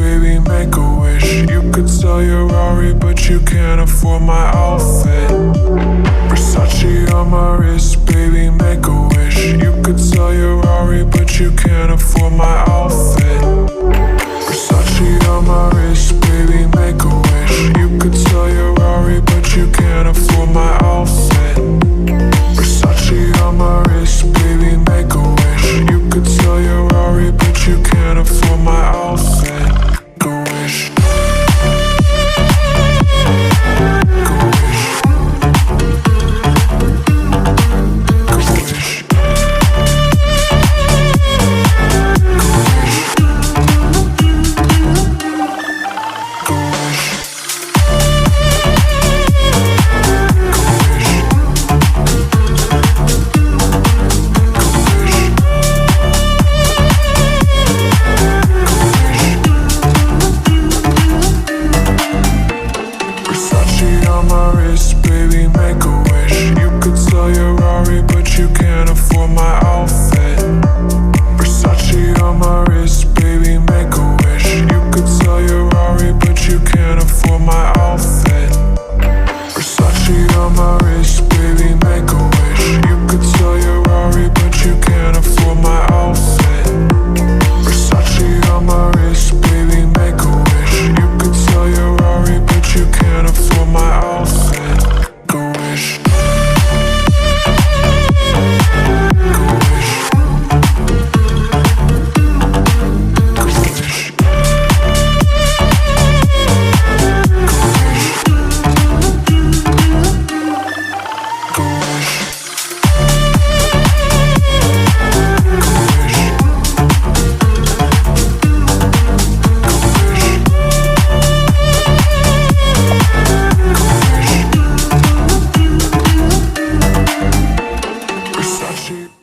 baby, make a wish. You could sell your Rari, but you can't afford my outfit. Versace on my wrist, baby, make a wish. You could sell your Rari, but you can't afford my outfit. Versace on my wrist, baby, make a wish. You could sell your Rari, but you can't afford my outfit. Versace on my wrist, baby, make a wish. You could sell your Rari, but you can't afford my outfit. Go wish. Go wish. Go wish. Go wish. Versace on my wrist, baby, make a wish. You could sell your Rari, but you can't afford my outfit. Versace on my wrist, baby, make a wish. You could sell your Rari, but you can't afford my